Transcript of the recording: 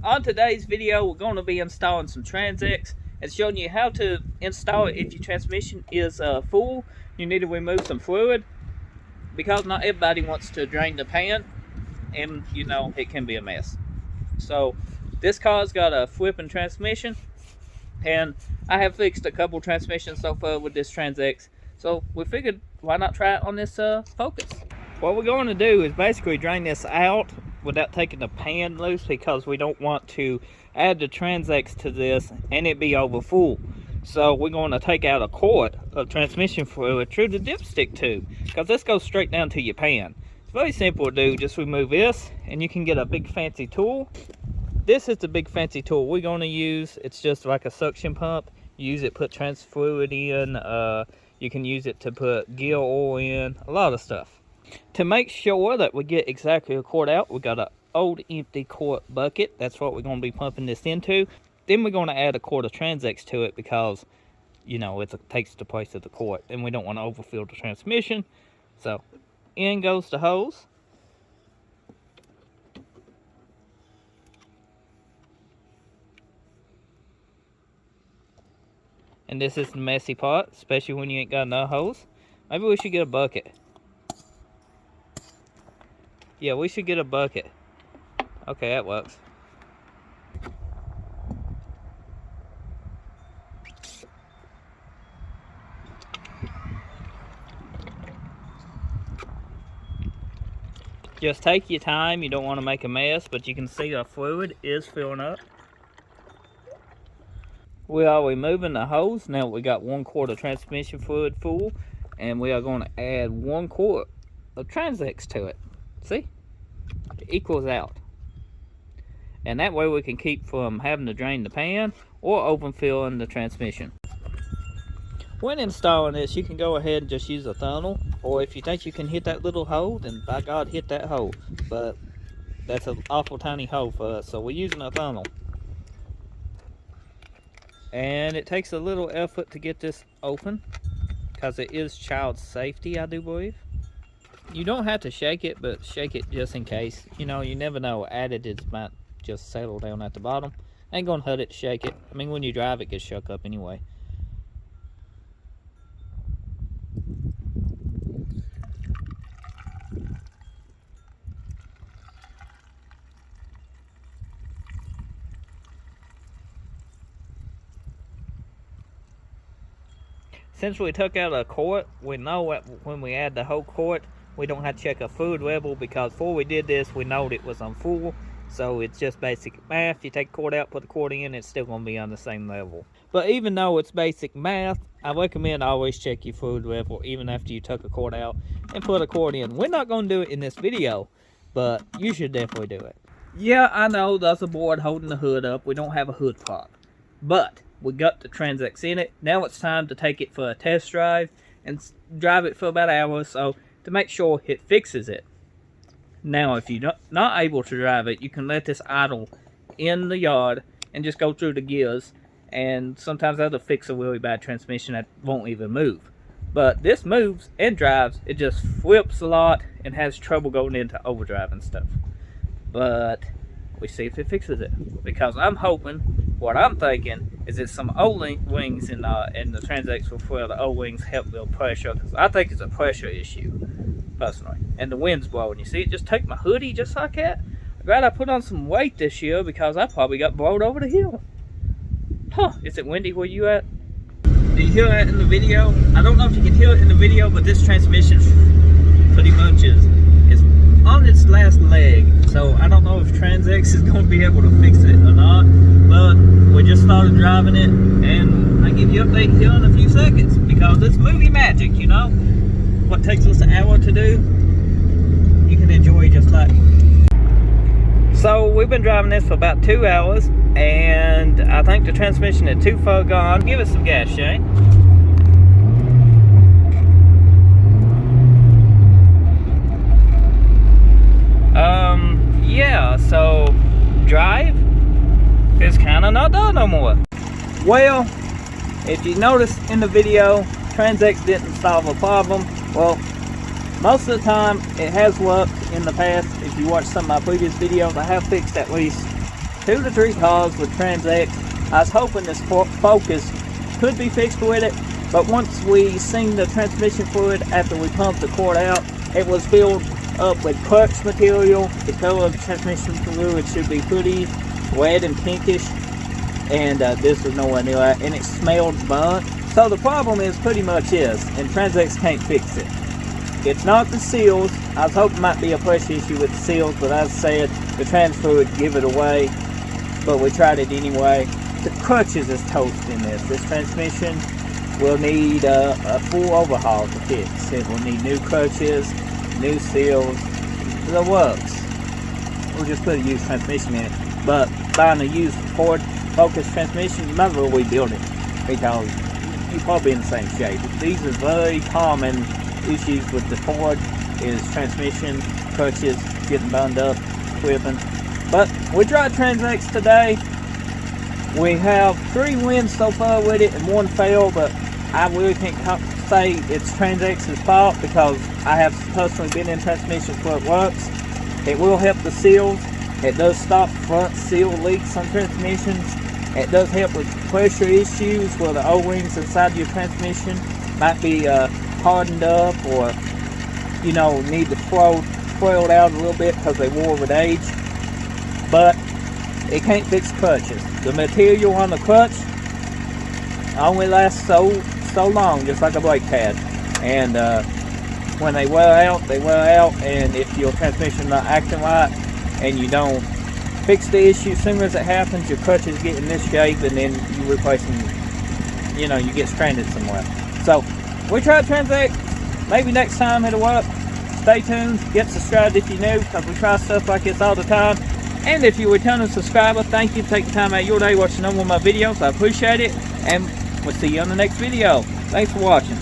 On today's video, we're going to be installing some Transex and showing you how to install it if your transmission is full. You need to remove some fluid because not everybody wants to drain the pan, and you know it can be a mess. So this car's got a flipping transmission, and I have fixed a couple transmissions so far with this Transex. So we figured, why not try it on this Focus? What we're going to do is basically drain this out without taking the pan loose, because we don't want to add the Transex to this and it be over full. So we're going to take out a quart of transmission fluid through the dipstick tube, because this goes straight down to your pan. It's very simple to do. Just remove this and you can get a big fancy tool. This is the big fancy tool we're going to use. It's just like a suction pump. You use it, put trans fluid in. You can use it to put gear oil in, a lot of stuff. To make sure that we get exactly a quart out, we got an old empty quart bucket. That's what we're going to be pumping this into. Then we're going to add a quart of Transex to it because, you know, it takes the place of the quart, and we don't want to overfill the transmission. So in goes the hose. And this is the messy part, especially when you ain't got no hose. Maybe we should get a bucket. Yeah, we should get a bucket. Okay, that works. Just take your time. You don't want to make a mess, but you can see our fluid is filling up. We are removing the hose. Now we got 1 quart of transmission fluid full, and we are going to add 1 quart of Transex to it. See? It equals out. And that way we can keep from having to drain the pan or open filling the transmission. When installing this, you can go ahead and just use a funnel, or if you think you can hit that little hole, then by God, hit that hole. But that's an awful tiny hole for us, so we're using a funnel. And it takes a little effort to get this open, because it is child safety, I do believe. You don't have to shake it, but shake it just in case. You know, you never know. Additives might just settle down at the bottom. Ain't gonna hurt it to shake it. I mean, when you drive, it gets shook up anyway. Since we took out a quart, we know that when we add the whole quart, we don't have to check a fluid level, because before we did this, we know it was on full. So it's just basic math. You take a quart out, put the quart in, it's still going to be on the same level. But even though it's basic math, I recommend always check your fluid level even after you took a quart out and put a quart in. We're not going to do it in this video, but you should definitely do it. Yeah, I know there's a board holding the hood up. We don't have a hood prop, but we got the Transex in it. Now it's time to take it for a test drive and drive it for about an hour or so to make sure it fixes it. Now, if you're not able to drive it, you can let this idle in the yard and just go through the gears, and sometimes that'll fix a really bad transmission that won't even move. But this moves and drives. It just flips a lot and has trouble going into overdrive and stuff. But we see if it fixes it, because I'm hoping, what I'm thinking is it's some O-wings in the Transex will fill the O-wings, help build pressure, because I think it's a pressure issue, personally. And the wind's blowing. You see it just take my hoodie just like that? I'm glad I put on some weight this year, because I probably got blown over the hill. Huh, is it windy where you at? Do you hear that in the video? I don't know if you can hear it in the video, but this transmission pretty much is on its last leg. So I don't know if Transex is going to be able to fix it or not, but we just started driving it, and I give you an update here in a few seconds, because it's movie magic, you know? What takes us an hour to do, you can enjoy just like. So we've been driving this for about 2 hours, and I think the transmission is too far gone. Give it some gas, Shane. Yeah, so drive is kind of not done no more. Well, if you notice in the video, Transex didn't solve a problem. Well, most of the time it has worked in the past. If you watch some of my previous videos, I have fixed at least 2 to 3 calls with TransX. I was hoping this focus could be fixed with it, but once we seen the transmission fluid after we pumped the cord out, it was filled up with crutch material. The color of the transmission fluid should be pretty red and pinkish, and this was nowhere near that, and it smelled burnt. So the problem is pretty much is, and TransX can't fix it. It's not the seals. I was hoping it might be a pressure issue with the seals, but as I said, the trans fluid give it away, but we tried it anyway. The crutches is toast in this. This transmission will need a full overhaul to fix. It will need new crutches, new seals, the works. We'll just put a used transmission in it. But buying a used Ford Focus transmission, you might as well rebuild it, because you're probably in the same shape. These are very common issues with the Ford, is transmission, crutches, getting burned up, whipping. But we tried TransX today. We have 3 wins so far with it and 1 fail, but I really can't say it's TransX's fault, because I have personally been in transmissions where it works. It will help the seals. It does stop front seal leaks on transmissions. It does help with pressure issues where the O-rings inside your transmission might be hardened up, or need to float out a little bit because they wore with age. But it can't fix crutches. The material on the crutch only lasts so long, just like a brake pad. And when they wear out, they wear out. And if your transmission not acting right, and you don't fix the issue, as soon as it happens, your crutches get in this shape, and then you replace them. You get stranded somewhere. So we tried TransX. Maybe next time it'll work. Stay tuned. Get subscribed if you're new, because we try stuff like this all the time. And if you're a returning subscriber, thank you for taking time out of your day watching one of my videos. I appreciate it, and we'll see you on the next video. Thanks for watching.